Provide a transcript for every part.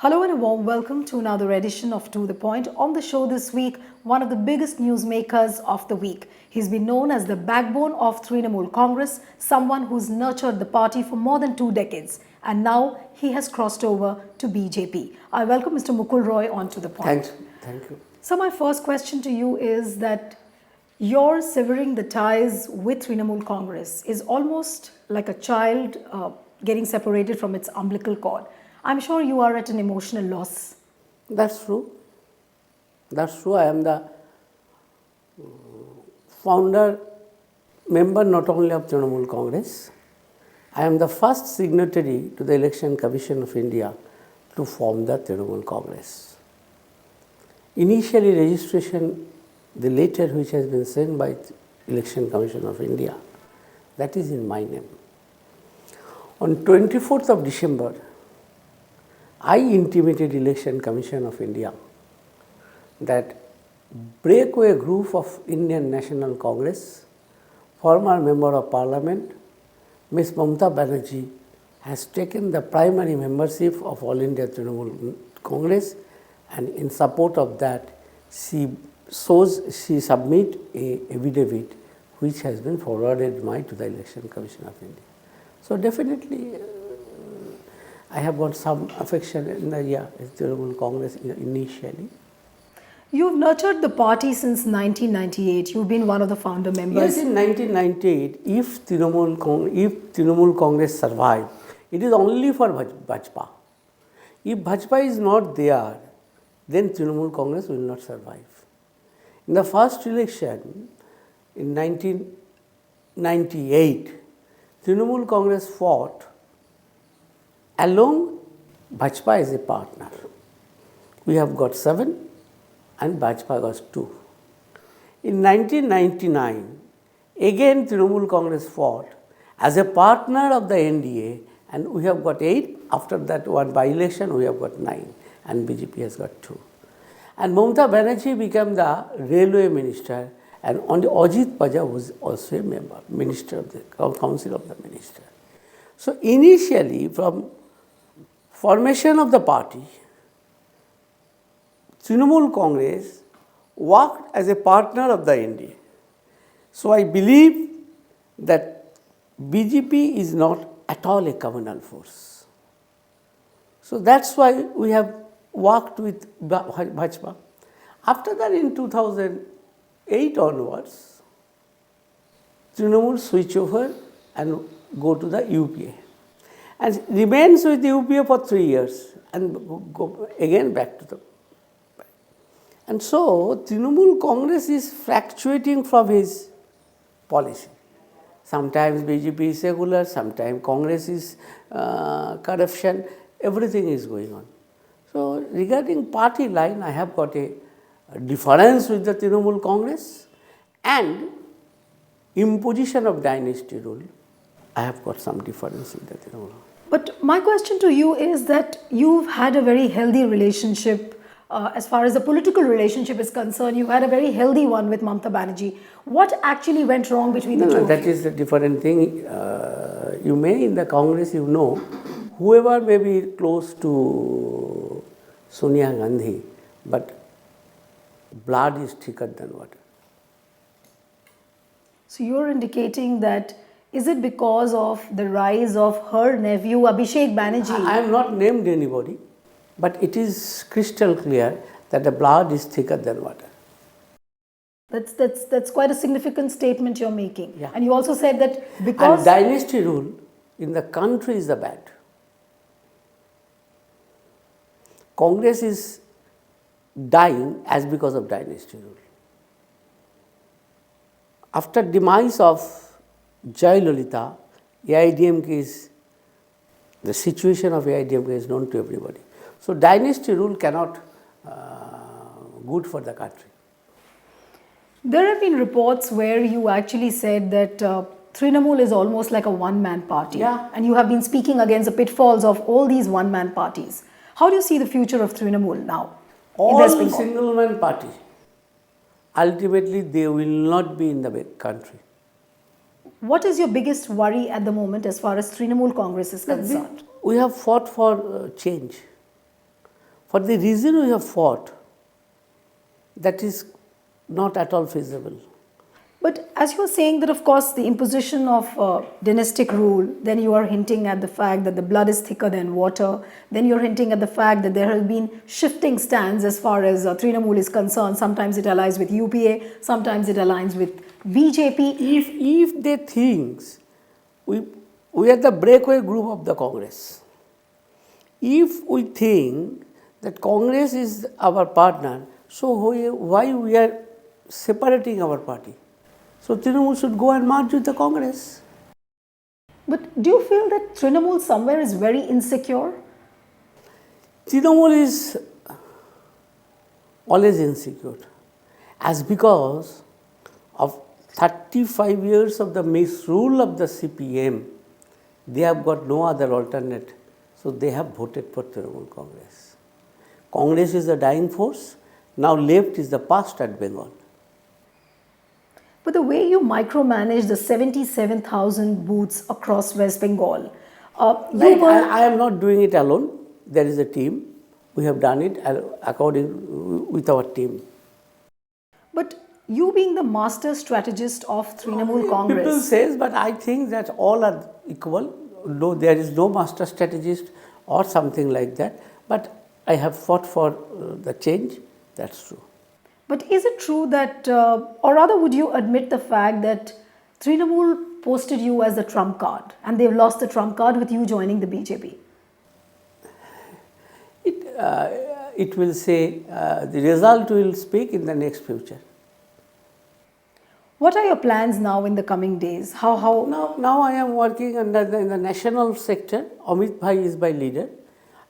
Hello and a warm welcome to another edition of To The Point. On the show this week, one of the biggest newsmakers of the week. He's been known as the backbone of Trinamool Congress, someone who's nurtured the party for more than 2 decades. And now he has crossed over to BJP. I welcome Mr. Mukul Roy on To The Point. Thank you. So my first question to you is that your severing the ties with Trinamool Congress is almost like a child getting separated from its umbilical cord. I'm sure you are at an emotional loss. That's true. That's true. I am the founder member not only of Trinamool Congress. I am the first signatory to the Election Commission of India to form the Trinamool Congress. Initially registration, the letter which has been sent by Election Commission of India, that is in my name. On 24th of December, I intimated Election Commission of India that breakaway group of Indian National Congress, former Member of Parliament, Ms. Mamata Banerjee has taken the primary membership of All India Trinamool Congress, and in support of that she submit a affidavit which has been forwarded to the Election Commission of India. So definitely I have got some affection in the Trinamool Congress initially. You've nurtured the party since 1998. You've been one of the founder members. Yes, in 1998, if Trinamool Congress survived, it is only for Bhajpa. If Bhajpa is not there, then Trinamool Congress will not survive. In the first election in 1998, Trinamool Congress fought along Bhajpa as a partner. We have got 7 and Bhajpa got 2. In 1999, again Trinamool Congress fought as a partner of the NDA, and we have got 8. After that one by-election we have got 9 and BJP has got 2. And Mamata Banerjee became the railway minister, and only Ajit Paja was also a member, minister of the council of the minister. So initially from formation of the party, Trinamool Congress worked as a partner of the NDA. So I believe that BJP is not at all a communal force. So that's why we have worked with Bhajpa. After that, in 2008 onwards, Trinamool switch over and go to the UPA and remains with the UPA for 3 years and go again back to the. And so Trinamool Congress is fluctuating from his policy. Sometimes BJP is secular, sometimes Congress is corruption, everything is going on. So regarding party line, I have got a difference with the Trinamool Congress, and imposition of dynasty rule, I have got some difference with the Trinamool. But my question to you is that you've had a very healthy relationship as far as the political relationship is concerned. You had a very healthy one with Mamata Banerjee. What actually went wrong between the two? No, that is a different thing. You may in the Congress, whoever may be close to Sonia Gandhi, but blood is thicker than water. So you're indicating that, is it because of the rise of her nephew Abhishek Banerjee? I am not named anybody, but it is crystal clear that the blood is thicker than water. That's quite a significant statement you're making. Yeah. And you also said that because... And dynasty rule in the country is the bad. Congress is dying as because of dynasty rule. After demise of Jayalalitha, the situation of AIDMK is known to everybody. So dynasty rule cannot good for the country. There have been reports where you actually said that Trinamool is almost like a one-man party. Yeah. And you have been speaking against the pitfalls of all these one-man parties. How do you see the future of Trinamool now? All single-man party, ultimately they will not be in the country. What is your biggest worry at the moment as far as Trinamool Congress is concerned? We have fought for change. For the reason we have fought, that is not at all feasible. But as you were saying that, of course, the imposition of dynastic rule, then you are hinting at the fact that the blood is thicker than water. Then you're hinting at the fact that there have been shifting stands as far as Trinamool is concerned. Sometimes it aligns with UPA, sometimes it aligns with BJP. If they think we are the breakaway group of the Congress, if we think that Congress is our partner, so why we are separating our party? So Trinamool should go and merge with the Congress. But do you feel that Trinamool somewhere is very insecure? Trinamool is always insecure, as because of 35 years of the misrule of the CPM, they have got no other alternate, so they have voted for Trinamool Congress. Congress is the dying force, now left is the past at Bengal. But the way you micromanage the 77,000 booths across West Bengal, I am not doing it alone. There is a team. We have done it with our team. But you being the master strategist of Trinamool Congress. People says, but I think that all are equal. No, there is no master strategist or something like that. But I have fought for the change. That's true. But is it true that, or rather would you admit the fact that Trinamool posted you as the trump card and they've lost the trump card with you joining the BJP? It will say, the result will speak in the next future. What are your plans now in the coming days? Now I am working in the national sector. Amit Bhai is my leader.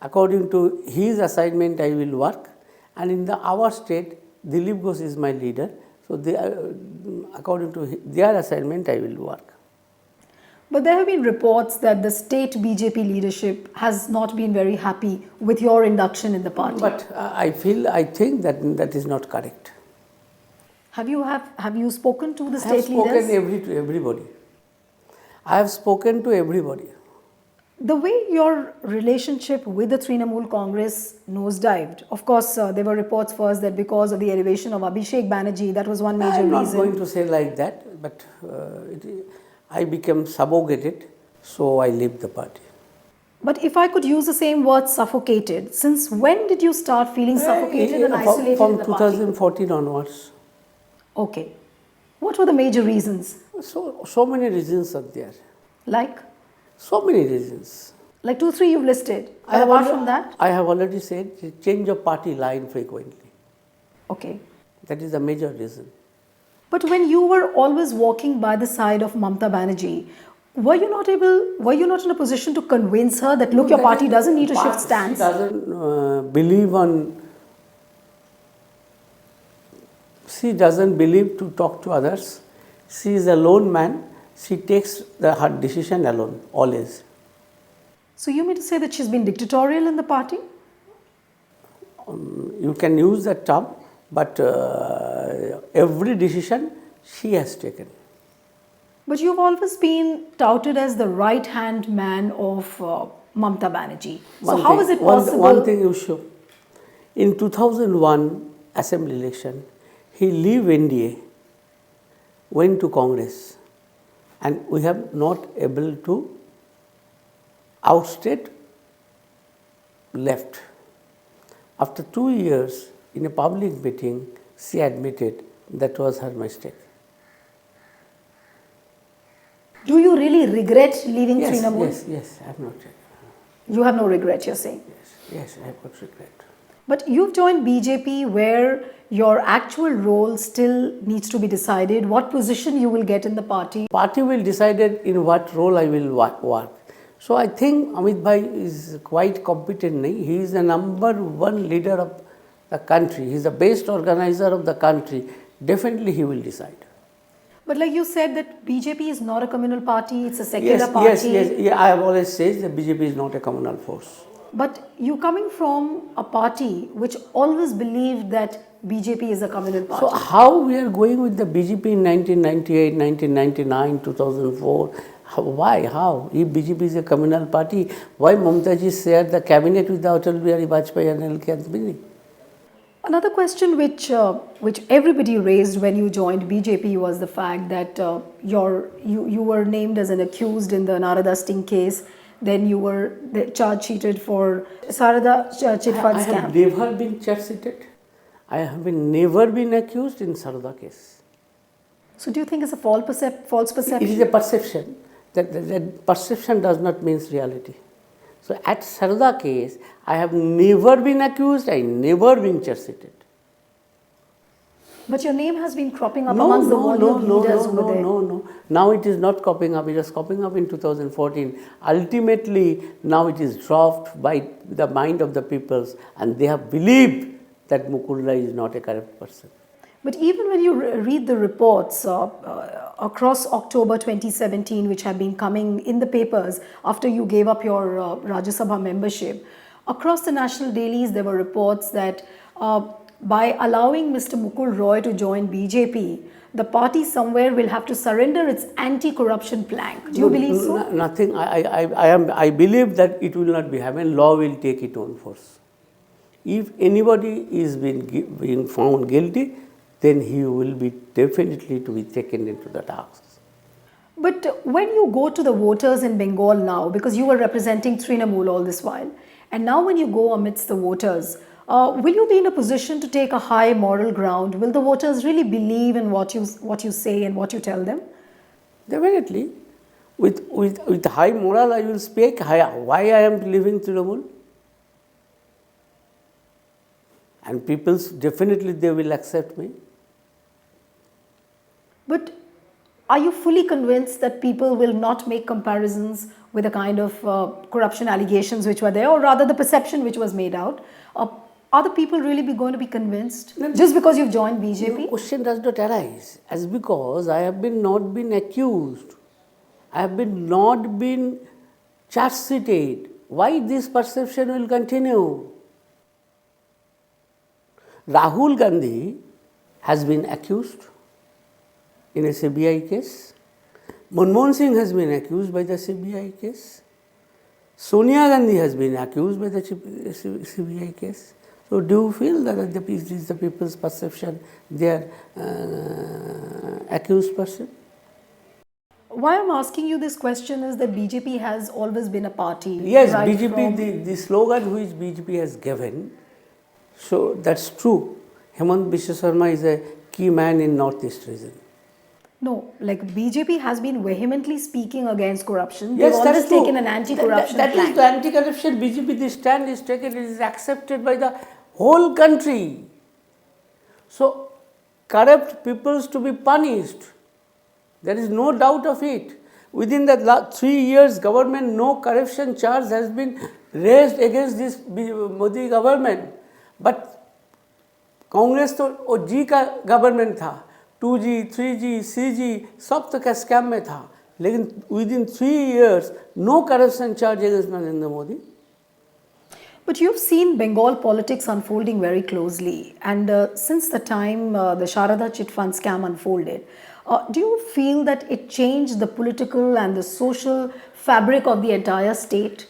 According to his assignment, I will work. And in our state, Dilip Ghosh is my leader. So according to their assignment, I will work. But there have been reports that the state BJP leadership has not been very happy with your induction in the party. But I think that is not correct. Have you spoken to the I have state leaders? spoken to everybody. I have spoken to everybody. The way your relationship with the Trinamool Congress nosedived, of course, there were reports first that because of the elevation of Abhishek Banerjee, that was one major I am not reason. going to say like that, but I became subjugated, so I left the party. But if I could use the same word suffocated, since when did you start feeling suffocated and isolated From in the party? 2014 onwards. Okay. What were the major reasons? So many reasons are there. Like? So many reasons. Like 2, 3 you've listed. But apart from that? I have already said change of party line frequently. Okay. That is a major reason. But when you were always walking by the side of Mamta Banerjee, were you not in a position to convince her that look, your party doesn't need to shift stance? She doesn't she doesn't believe to talk to others. She is a lone man. She takes her decision alone, always. So you mean to say that she's been dictatorial in the party? You can use that term, but every decision she has taken. But you've always been touted as the right-hand man of Mamta Banerjee. So how is it possible? One thing you show. In 2001 assembly election, he leave NDA, went to Congress, and we have not able to outstate left. After 2 years, in a public meeting, she admitted that was her mistake. Do you really regret leaving Trinamool? Yes, I have not regret. You have no regret, you're saying? Yes, I have got regret. But you've joined BJP where your actual role still needs to be decided, what position you will get in the party. Party will decide in what role I will work. So I think Amit Bhai is quite competent. He is the #1 leader of the country. He is the best organizer of the country. Definitely he will decide. But like you said that BJP is not a communal party, it's a secular party. Yes. I have always said that BJP is not a communal force. But you coming from a party which always believed that BJP is a communal party. So how we are going with the BJP in 1998, 1999, 2004? Why? How? If BJP is a communal party, why Mamata ji shared the cabinet with the Atal Bihari Vajpayee and L.K. Advani? Another question which everybody raised when you joined BJP was the fact that you were named as an accused in the Narada Sting case. Then you were charge sheeted for Sarada chit fund I scam. have never been charge sheeted. I have never been accused in Sarada case. So do you think it's a false It perception? is a perception. That perception does not mean reality. So at Sarada case, I have never been accused, I never been charge sheeted. But your name has been cropping up amongst the volume leaders over there. No. Now it is not cropping up. It was cropping up in 2014. Ultimately, now it is dropped by the mind of the peoples, and they have believed that Mukul Rai is not a corrupt person. But even when you read the reports across October 2017, which have been coming in the papers after you gave up your Rajya Sabha membership, across the national dailies there were reports that by allowing Mr. Mukul Roy to join BJP, the party somewhere will have to surrender its anti-corruption plank. Do you believe so? Nothing. I believe that it will not be happening. Law will take its own force. If anybody is being found guilty, then he will be definitely to be taken into the task. But when you go to the voters in Bengal now, because you were representing Trinamool all this while, and now when you go amidst the voters, will you be in a position to take a high moral ground? Will the voters really believe in what you say and what you tell them? Definitely. With high moral, I will speak why I am leaving Trinamool. And people definitely they will accept me. But are you fully convinced that people will not make comparisons with the kind of corruption allegations which were there, or rather the perception which was made out? Are the people really going to be convinced just because you've joined BJP? The question does not arise as because I have not been accused. I have not been charge sheeted. Why this perception will continue? Rahul Gandhi has been accused in a CBI case. Manmohan Singh has been accused by the CBI case. Sonia Gandhi has been accused by the CBI case. So do you feel that this is the people's perception, they are accused person? Why I'm asking you this question is that BJP has always been a party. Yes, right BJP, the slogan which BJP has given, so that's true. Hemant Biswa Sarma is a key man in Northeast region. No, like BJP has been vehemently speaking against corruption. Yes, They've that always is true. taken an anti-corruption That plank. is the anti-corruption BJP, the stand is taken, it is accepted by the whole country. So, corrupt peoples to be punished. There is no doubt of it. Within the last 3 years, government, no corruption charge has been raised against this Modi government. But Congress तो वो जी का government था, 2G, 3G, CG सब तो क्या scam में था, लेकिन within 3 years no corruption charge against Narendra Modi. But you've seen Bengal politics unfolding very closely, and since the time the Sharada chit fund scam unfolded, do you feel that it changed the political and the social fabric of the entire state?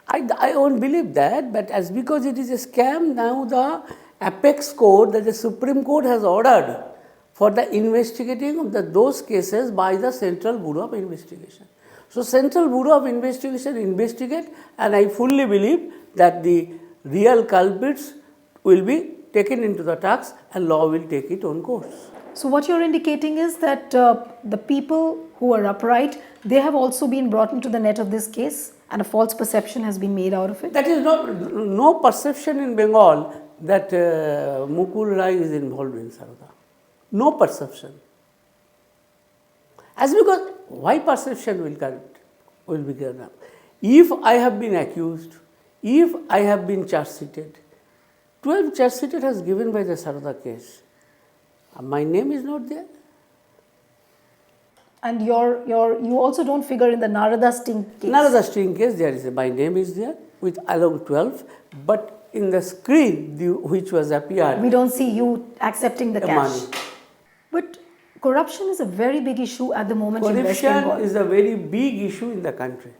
I won't believe that, but as because it is a scam, now the Apex Court, that the Supreme Court has ordered for the investigating of those cases by the Central Bureau of Investigation. So Central Bureau of Investigation investigate, and I fully believe that the real culprits will be taken into the task and law will take its own course. So what you're indicating is that the people who are upright, they have also been brought into the net of this case, and a false perception has been made out of it? That is no perception in Bengal that Mukul Rai is involved in Sarada. No perception. As because why perception will be given up? If I have been accused, if I have been charge sheeted, 12 charge sheeted has given by the Sarada case. My name is not there. And you also don't figure in the Narada sting case. Narada string case, there is my name is there with along 12, but in the screen which was appeared, We don't see you accepting the The cash. money. But corruption is a very big issue at the moment in West corruption Bengal. is a very big issue in the country.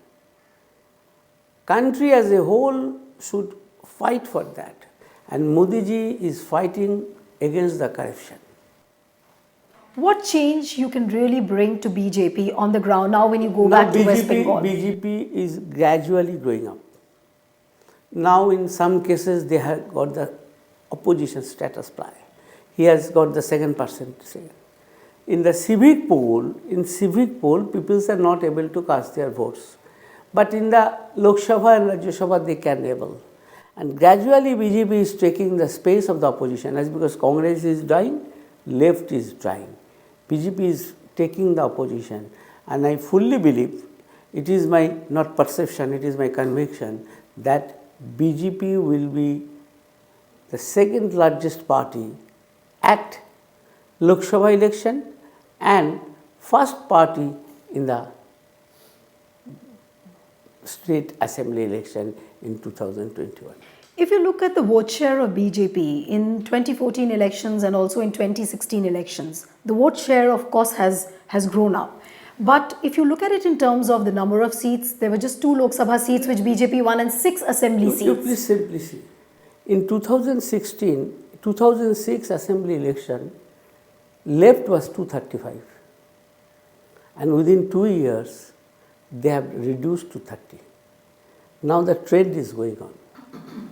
Country as a whole should fight for that, and Modi ji is fighting against the corruption. What change you can really bring to BJP on the ground now when you go Now back to West Bengal? BJP is gradually growing up. Now in some cases they have got the opposition status prior. He has got the 2% say. In the civic poll, people are not able to cast their votes. But in the Lok Sabha and Rajya Sabha they can able. And gradually BJP is taking the space of the opposition, as because Congress is dying, left is dying. BJP is taking the opposition, and I fully believe, it is my not perception, it is my conviction that BJP will be the second largest party at Lok Sabha election and first party in the state assembly election in 2021. If you look at the vote share of BJP in 2014 elections and also in 2016 elections, the vote share of course has grown up. But if you look at it in terms of the number of seats, there were just 2 Lok Sabha seats which BJP won and 6 assembly You seats. please simply see. In 2006 assembly election, left was 235. And within 2 years, they have reduced to 30. Now the trend is going on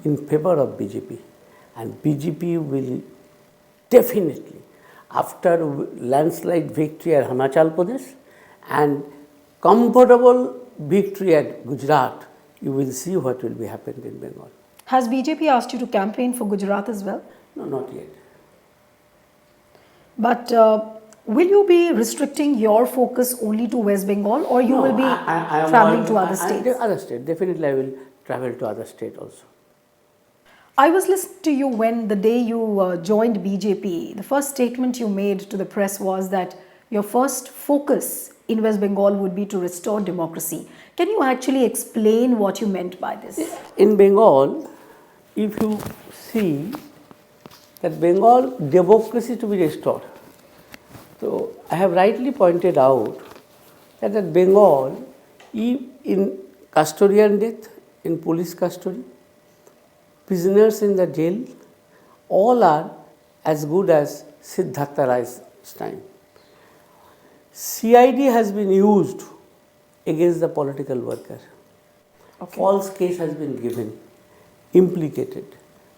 in favor of BJP, and BJP will definitely, after landslide victory at Himachal Pradesh and comfortable victory at Gujarat, you will see what will be happening in Bengal. Has BJP asked you to campaign for Gujarat as well? No, not yet. But will you be restricting your focus only to West Bengal, or you will be I am traveling to all- other states? Other states, definitely I will travel to other states also. I was listening to you when the day you joined BJP. The first statement you made to the press was that your first focus in West Bengal would be to restore democracy. Can you actually explain what you meant by this? In Bengal, if you see that Bengal democracy to be restored, so I have rightly pointed out that at Bengal, in custodian death, in police custody, prisoners in the jail, all are as good as Siddhartha Rai's time. CID has been used against the political worker. Okay. False case has been given, implicated.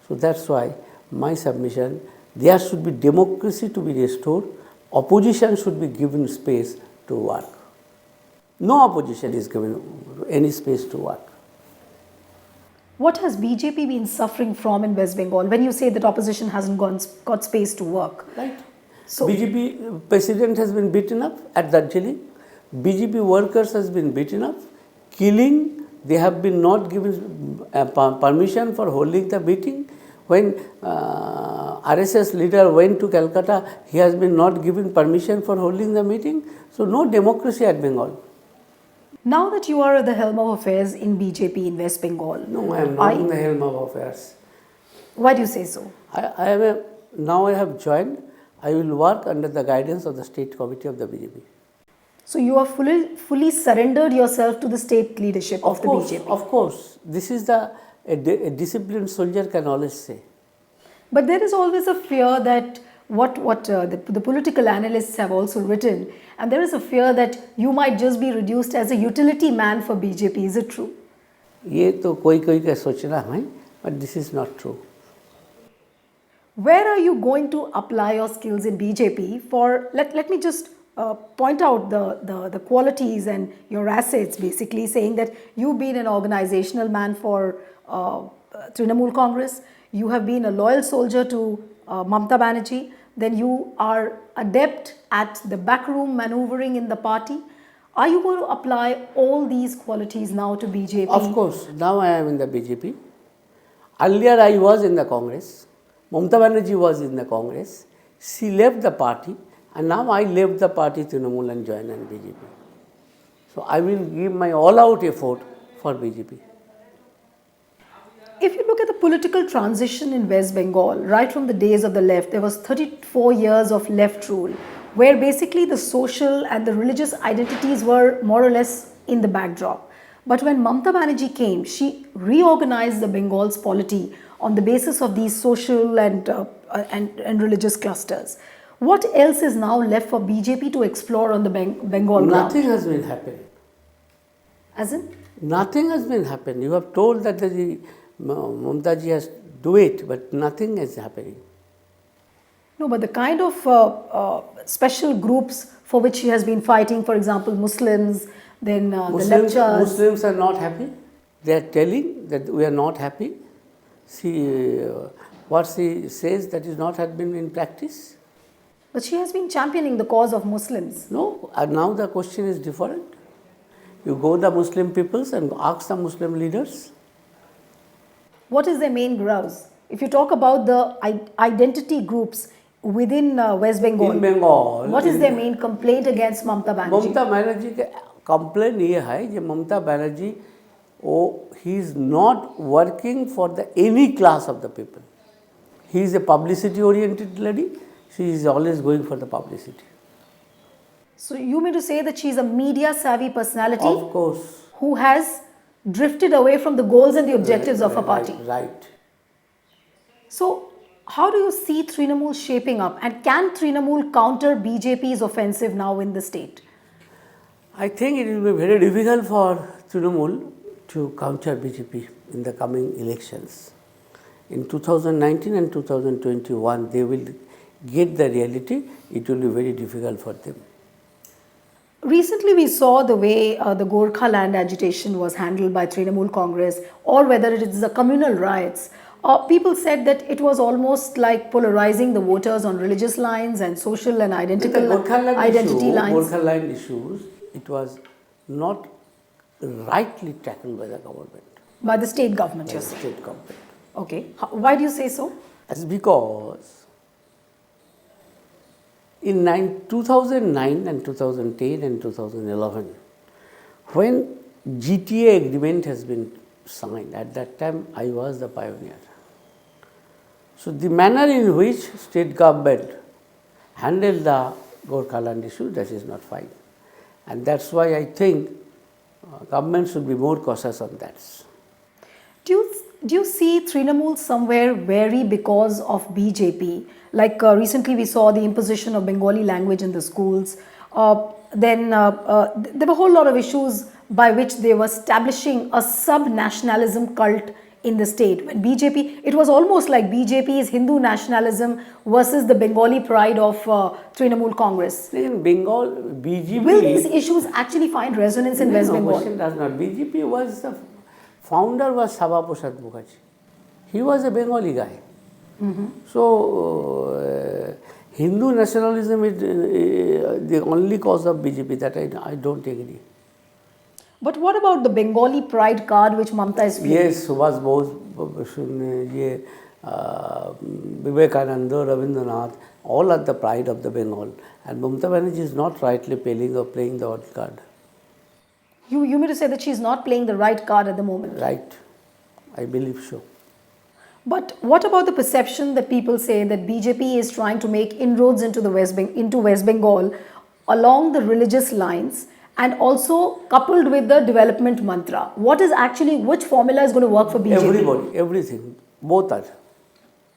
So that's why my submission, there should be democracy to be restored, opposition should be given space to work. No opposition is given any space to work. What has BJP been suffering from in West Bengal when you say that opposition hasn't got space to work? Right. So- BJP president has been beaten up at Darjeeling. BJP workers has been beaten up, killing. They have been not given permission for holding the meeting. When RSS leader went to Calcutta, he has been not given permission for holding the meeting. So no democracy at Bengal. Now that you are at the helm of affairs in BJP in West Bengal, No, I am not in the helm of affairs. why do you say so? Now I have joined. I will work under the guidance of the state committee of the BJP. So you are fully surrendered yourself to the state leadership of the BJP. Of course, this is a disciplined soldier can always say. But there is always a fear that the political analysts have also written, and there is a fear that you might just be reduced as a utility man for BJP. Is it true? ये तो कोई का सोचना है, but this is not true. Where are you going to apply your skills in BJP? Let me just point out the qualities and your assets, basically saying that you've been an organizational man for Trinamool Congress, you have been a loyal soldier to Mamata Banerjee, then you are adept at the backroom maneuvering in the party. Are you going to apply all these qualities now to BJP? Of course, now I am in the BJP. Earlier I was in the Congress. Mamata Banerjee was in the Congress. She left the party And now I left the party Trinamool and joined BJP. So I will give my all-out effort for BJP. If you look at the political transition in West Bengal, right from the days of the left, there was 34 years of left rule, where basically the social and the religious identities were more or less in the backdrop. But when Mamata Banerjee came, she reorganized the Bengal's polity on the basis of these social and religious clusters. What else is now left for BJP to explore on the Bengal ground? Nothing has been happening. As in? Nothing has been happening. You have told that the Mamata ji has to do it, but nothing is happening. No, but the kind of special groups for which she has been fighting, for example, Muslims, then the lectures. Muslims are not happy. They are telling that we are not happy. See, what she says that is not had been in practice. But she has been championing the cause of Muslims. No, and now the question is different. You go the Muslim peoples and ask the Muslim leaders. What is their main grouse? If you talk about the identity groups within West Bengal, In Bengal, what is their main complaint against Mamata Banerjee? Mamata Banerjee का complain ये है कि Mamata Banerjee he is not working for the any class of the people. He is a publicity oriented lady. She is always going for the publicity. So you mean to say that she is a media savvy personality Of course. who has drifted away from the goals and the objectives of her party? Right. So how do you see Trinamool shaping up, and can Trinamool counter BJP's offensive now in the state? I think it will be very difficult for Trinamool to counter BJP in the coming elections. In 2019 and 2021, they will get the reality. It will be very difficult for them. Recently, we saw the way the Gorkha land agitation was handled by Trinamool Congress, or whether it is the communal riots. People said that it was almost like polarizing the voters on religious lines and social and identity lines. Gorkha land issues, it was not rightly tackled by the government. By the state government, By you're the saying. state government. Okay. Why do you say so? That's because in 2009 and 2010 and 2011, when GTA agreement has been signed, at that time I was the pioneer. So the manner in which state government handled the Gorkha land issue, that is not fine. And that's why I think government should be more cautious on that. Do you see Trinamool somewhere wary because of BJP? Like recently we saw the imposition of Bengali language in the schools. Then there were a whole lot of issues by which they were establishing a sub-nationalism cult in the state. When BJP, it was almost like BJP's Hindu nationalism versus the Bengali pride of Trinamool Congress. In Bengal, BJP... Will these issues actually find resonance in West Bengal? Question does not. BJP was the founder was Sabha Prasad Mukherjee. He was a Bengali guy. So, Hindu nationalism is the only cause of BJP, that I don't agree. But what about the Bengali pride card which Mamata is playing? Yes, Subhas Bose, Vivekananda, Rabindranath, all are the pride of the Bengal. And Mamata Banerjee is not rightly playing the odd card. You mean to say that she is not playing the right card at the moment? Right, I believe so. But what about the perception that people say that BJP is trying to make inroads into West Bengal along the religious lines and also coupled with the development mantra? What is actually, which formula is going to work for BJP? Everybody, everything, both are.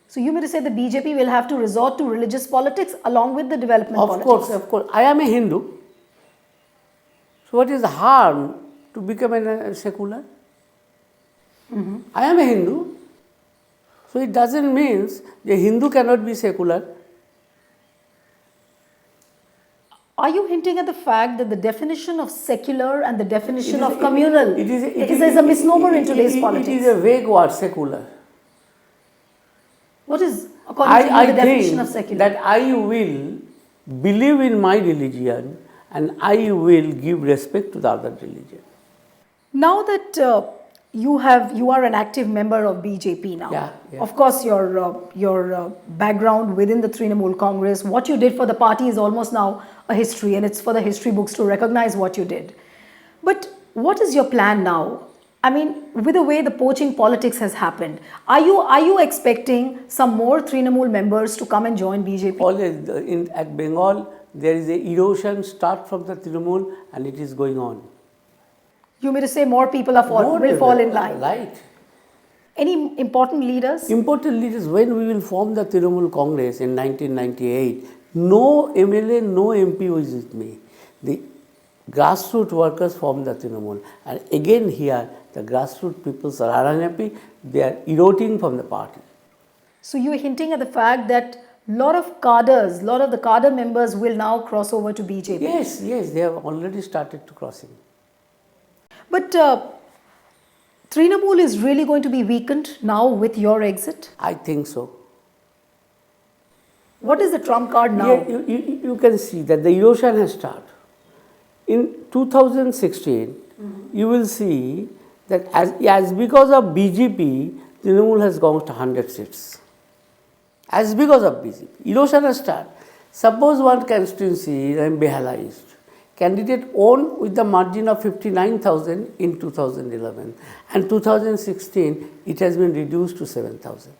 So you mean to say that BJP will have to resort to religious politics along with the development politics? Of course. I am a Hindu. So what is the harm to become a secular? I am a Hindu. So it doesn't mean the Hindu cannot be secular. Are you hinting at the fact that the definition of secular and the definition of communal is a misnomer in today's politics? It is a vague word, secular. What is, according to you, the definition of secular? That I will believe in my religion and I will give respect to the other religion. Now that you are an active member of BJP now. Yeah, yeah. Of course, your background within the Trinamool Congress, what you did for the party is almost now a history, and it's for the history books to recognize what you did. But what is your plan now? I mean, with the way the poaching politics has happened, are you expecting some more Trinamool members to come and join BJP? Always at Bengal, there is a erosion start from the Trinamool and it is going on. You mean to say more people will fall in line? Right. Any important leaders? Important leaders, when we will form the Trinamool Congress in 1998, no MLA, no MP was with me. The grassroots workers formed the Trinamool. And again here, the grassroots people are unhappy. They are eroding from the party. So you are hinting at the fact that a lot of the cadre members will now cross over to BJP. Yes, they have already started to crossing. But Trinamool is really going to be weakened now with your exit? I think so. What is the trump card now? Yeah, you can see that the erosion has started. In 2016, you will see that as because of BJP, Trinamool has gone to 100 seats. As because of BJP, erosion has started. Suppose one constituency is Behala candidate won with the margin of 59,000 in 2011, and 2016 it has been reduced to 7,000.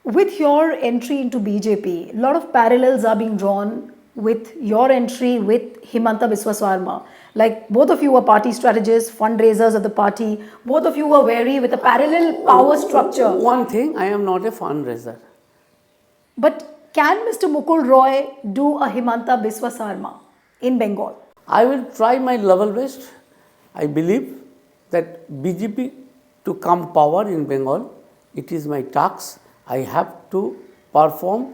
With your entry into BJP, a lot of parallels are being drawn with your entry with Himanta Biswa Sarma. Like both of you were party strategists, fundraisers of the party. Both of you were wary with a parallel power structure. One thing, I am not a fundraiser. But can Mr. Mukul Roy do a Himanta Biswa Sarma in Bengal? I will try my level best. I believe that BJP to come power in Bengal, it is my task. I have to perform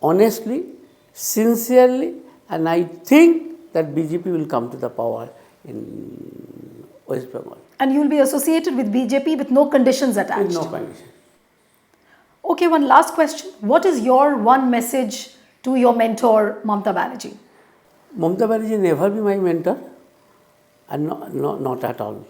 honestly, sincerely, and I think that BJP will come to the power in West Bengal. And you will be associated with BJP with no conditions attached? With no condition. Okay, one last question. What is your one message to your mentor, Mamta Banerjee? Mamta Banerjee never be my mentor, and not at all.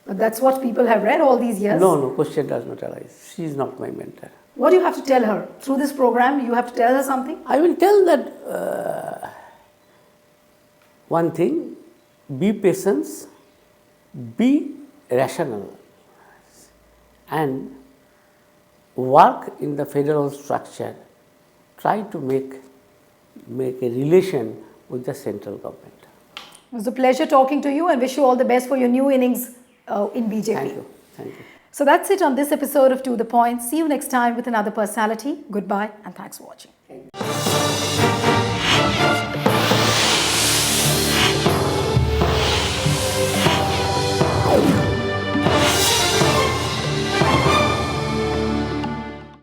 But that's what people have read all these years. No, question does not arise. She is not my mentor. What do you have to tell her? Through this program, you have to tell her something? I will tell that one thing, be patient, be rational, and work in the federal structure. Try to make a relation with the central government. It was a pleasure talking to you and wish you all the best for your new innings in BJP. Thank you. So that's it on this episode of To The Point. See you next time with another personality. Goodbye and thanks for watching.